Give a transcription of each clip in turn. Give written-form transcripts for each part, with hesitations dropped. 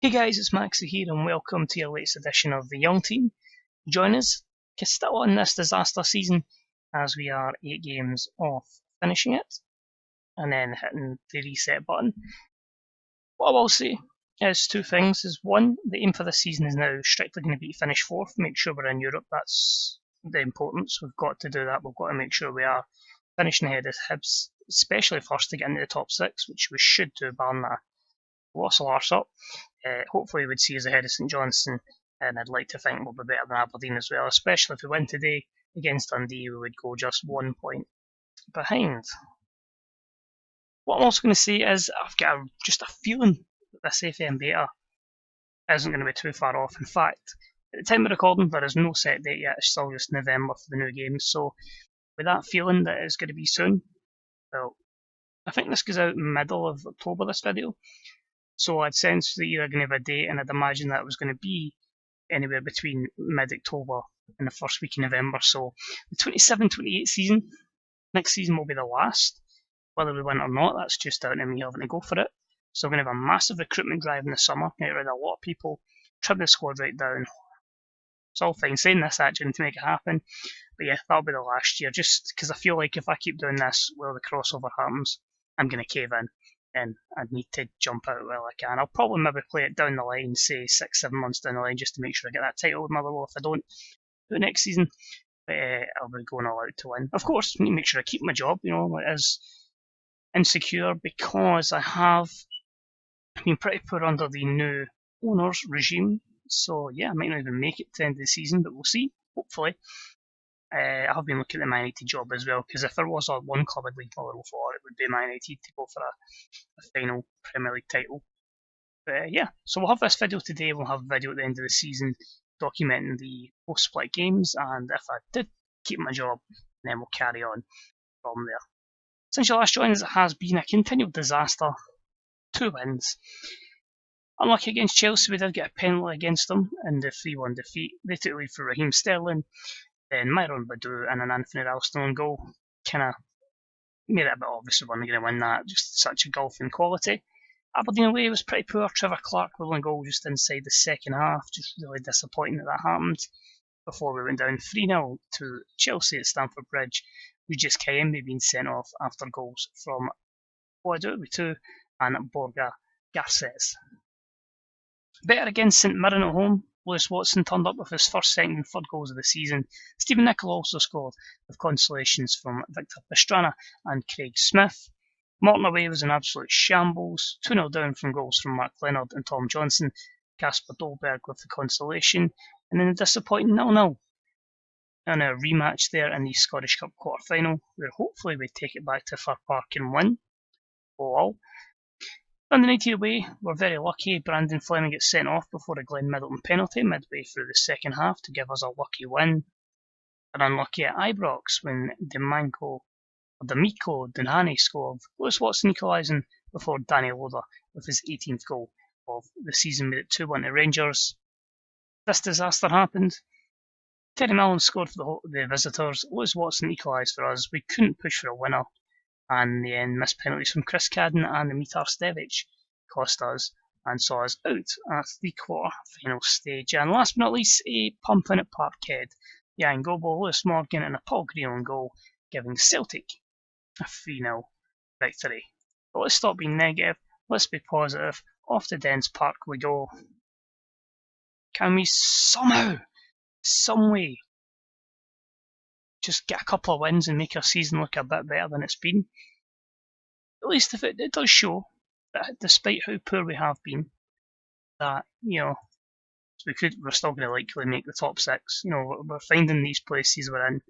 Hey guys, it's Maxie here and welcome to your latest edition of the Young Team. Join us, still on this disaster season, as we are 8 games off finishing it, and then hitting the reset button. What I will say is two things. One, the aim for this season is now strictly going to be to finish 4th, make sure we're in Europe. That's the importance. We've got to do that. We've got to make sure we are finishing ahead of Hibs, especially first to get into the top 6, which we should do, barring that loss of arse up. Hopefully we'd see us ahead of St Johnstone, and I'd like to think we'll be better than Aberdeen as well, especially if we win today against Dundee. We would go just 1 point behind. What I'm also going to say is I've got just a feeling that this FM beta isn't going to be too far off. In fact, at the time of recording, there is no set date yet. It's still just November for the new games. So with that feeling that it's going to be soon, well, I think this goes out middle of October, this video. So I'd sense that you're going to have a date, and I'd imagine that it was going to be anywhere between mid-October and the first week in November. So the 27-28 season, next season will be the last. Whether we win or not, that's just down to me having to go for it. So we're going to have a massive recruitment drive in the summer, get rid of a lot of people, trim the squad right down. It's all fine saying this actually to make it happen. But yeah, that'll be the last year, just because I feel like if I keep doing this while the crossover happens, I'm going to cave in. And I'd need to jump out while I can. I'll probably maybe play it down the line, say 6-7 months down the line, just to make sure I get that title with Motherwell if I don't do it next season. But I'll be going all out to win. Of course, I need to make sure I keep my job, it is insecure because I have been pretty poor under the new owners regime. So yeah, I might not even make it to the end of the season, but we'll see, hopefully. I have been looking at the Man United job as well, because if there was one club I'd leave Motherwell for, it would be Man United to go for a final Premier League title. But yeah, so we'll have this video today, we'll have a video at the end of the season documenting the post-split games, and if I did keep my job, then we'll carry on from there. Since your last join, it has been a continual disaster. 2 wins. Unlucky against Chelsea, we did get a penalty against them in the 3-1 defeat. They took the lead for Raheem Sterling. Then Myron Badu and an Anthony Ralston goal kind of made it a bit obvious we weren't going to win that, just such a gulf in quality. Aberdeen away was pretty poor. Trevor Clark with one goal just inside the second half, just really disappointing that happened. Before we went down 3-0 to Chelsea at Stamford Bridge, with just Kayembe being sent off after goals from Boadu and Borja Garces. Better against St Mirren at home. Lewis Watson turned up with his first, second and third goals of the season. Stephen Nicol also scored, with consolations from Victor Pastrana and Craig Smith. Morton away was an absolute shambles, 2-0 down from goals from Mark Leonard and Tom Johnson. Kasper Dolberg with the consolation, and then a disappointing 0-0. And a rematch there in the Scottish Cup quarter-final, where hopefully we take it back to Fir Park and win. All. Dundee United away, we're very lucky. Brandon Fleming gets sent off before a Glenn Middleton penalty midway through the second half to give us a lucky win. And unlucky at Ibrox when D'Amico Dunhani scored. Lewis Watson equalising before Danny Loader with his 18th goal of the season made it 2-1 to Rangers. This disaster happened. Terry Millen scored for the visitors. Lewis Watson equalised for us. We couldn't push for a winner. And the end missed penalties from Chris Cadden and Dimitar Stevic cost us and saw us out at the quarter-final stage. And last but not least, a pumping at Parkhead. Jan Gobo, Lewis Morgan and a Paul Greenland goal, giving Celtic a 3-0 victory. But let's stop being negative, let's be positive. Off to Dens Park we go. Can we somehow, some way, just get a couple of wins and make our season look a bit better than it's been? At least if it does show that despite how poor we have been, that, we're still going to likely make the top 6. We're finding these places we're in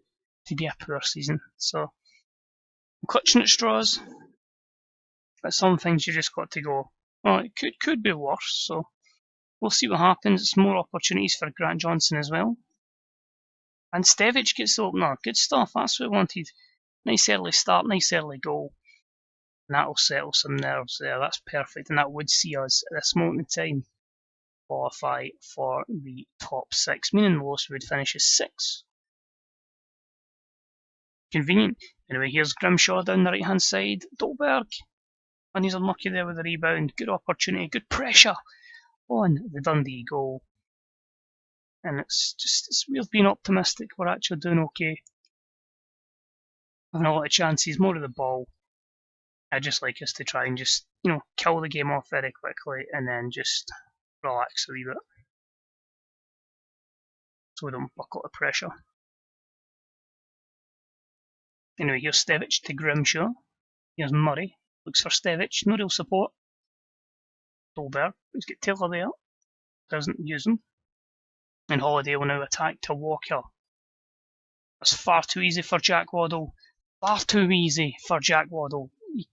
to be a poor season. So, I'm clutching at straws, but some things you just got to go, well, it could be worse, so we'll see what happens. It's more opportunities for Grant Johnson as well. And Stevic gets the opener. Good stuff, that's what we wanted. Nice early start, nice early goal. And that'll settle some nerves there, that's perfect. And that would see us, at this moment in time, qualify for the top 6, meaning the lowest we would finish is 6. Convenient. Anyway, here's Grimshaw down the right hand side. Dolberg. And he's unlucky there with the rebound. Good opportunity, good pressure. on the Dundee goal. And it's weird being optimistic. We're actually doing okay. Having a lot of chances, more of the ball. I'd just like us to try and just, kill the game off very quickly and then just relax a wee bit. So we don't buckle the pressure. Anyway, here's Stevic to Grimshaw. Here's Murray. Looks for Stevic. No real support. Dolberg. He's got Taylor there. Doesn't use him. And Holiday will now attack to Walker. That's far too easy for Jack Waddle. Far too easy for Jack Waddle. He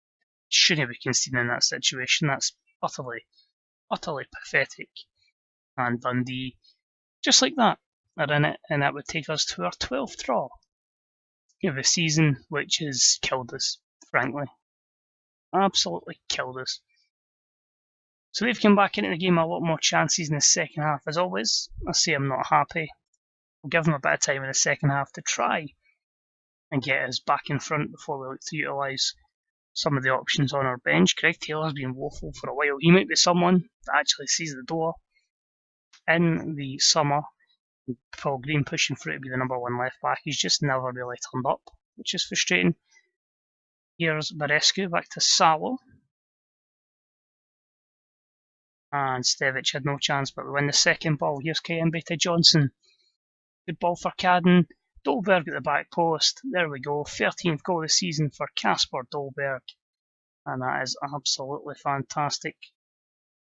shouldn't be conceding in that situation. That's utterly pathetic. And Dundee, just like that, are in it, and that would take us to our 12th draw of the season, which has killed us, frankly. Absolutely killed us. So they've come back into the game a lot more chances in the second half. As always, I say I'm not happy. We'll give them a bit of time in the second half to try and get us back in front before we look to utilise some of the options on our bench. Craig Taylor's been woeful for a while. He might be someone that actually sees the door in the summer. Paul Green pushing through to be the number one left back. He's just never really turned up, which is frustrating. Here's Barescu back to Salo. And Stevic had no chance, but we win the second ball. Here's Kayembe to Johnson. Good ball for Cadden. Dolberg at the back post. There we go. 13th goal of the season for Kasper Dolberg. And that is absolutely fantastic.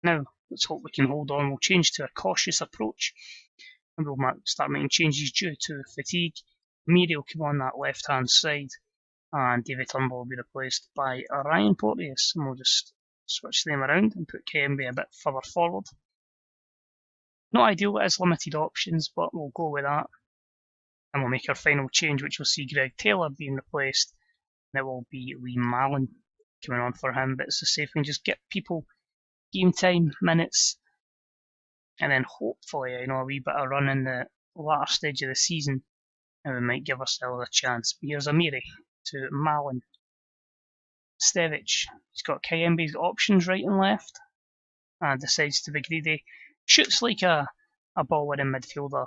Now, let's hope we can hold on. We'll change to a cautious approach. And we'll start making changes due to fatigue. Meary will come on that left-hand side. And David Turnbull will be replaced by Ryan Porteous. And we'll just switch them around and put Kembe a bit further forward. Not ideal, it is limited options, but we'll go with that. And we'll make our final change, which will see Greg Taylor being replaced. And it will be Lee Mallon coming on for him, but it's a safe thing. Just get people game time, minutes, and then hopefully, a wee bit of run in the latter stage of the season, and we might give ourselves a chance. But here's Amiri to Mallon. Stevic, he's got Kayembe's options right and left, and decides to be greedy. Shoots like a ball-winning midfielder,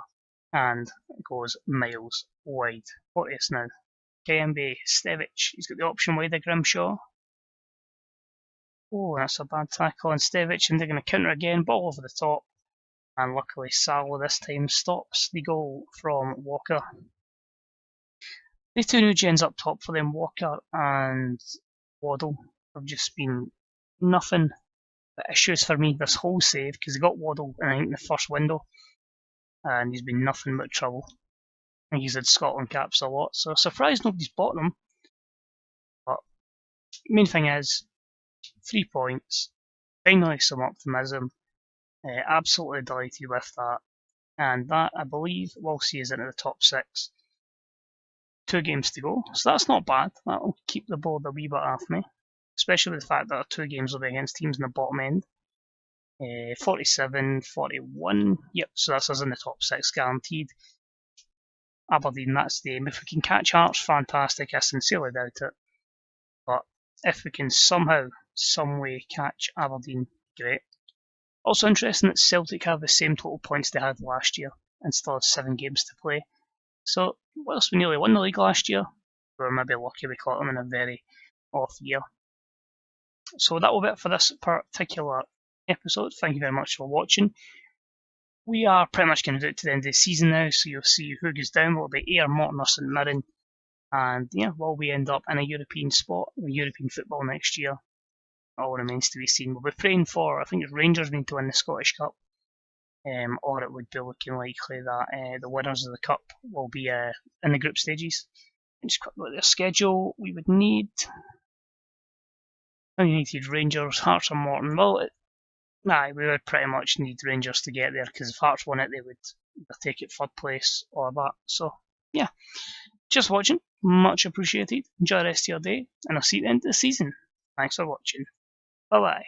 and goes miles wide. Porteous now. Kayembe, Stevic, he's got the option wide of Grimshaw. Oh, that's a bad tackle on Stevic, and they're going to counter again, ball over the top. And luckily Salo this time stops the goal from Walker. The two new gens up top for them, Walker and Waddle, have just been nothing but issues for me this whole save, because they got Waddle I think in the first window, and he's been nothing but trouble. I think he's had Scotland caps a lot, so surprised nobody's bought them. But main thing is, 3 points, finally some optimism. Absolutely delighted with that, and that I believe will see us into the top 6. 2 games to go, so that's not bad. That'll keep the board a wee bit off me, especially with the fact that our 2 games will be against teams in the bottom end. 47, 41, yep, so that's us in the top 6 guaranteed. Aberdeen, that's the aim. If we can catch Hearts, fantastic, I sincerely doubt it. But if we can somehow, some way catch Aberdeen, great. Also interesting that Celtic have the same total points they had last year and still have 7 games to play. So, whilst we nearly won the league last year, we were maybe lucky we caught them in a very off year. So that will be it for this particular episode. Thank you very much for watching. We are pretty much going to do it to the end of the season now, so you'll see who goes down. Will it be Ayr, Morton or St Mirren? And yeah, will we end up in a European spot, in European football next year? All remains to be seen. We'll be praying for, I think it's Rangers need to win the Scottish Cup, or it would be looking likely that the winners of the Cup will be in the group stages. And just quickly look at their schedule. We would need United, Rangers, Hearts or Morton. Well, we would pretty much need Rangers to get there, because if Hearts won it, they would take it 3rd place or that. So, yeah. Just watching. Much appreciated. Enjoy the rest of your day, and I'll see you at the end of the season. Thanks for watching. Bye-bye.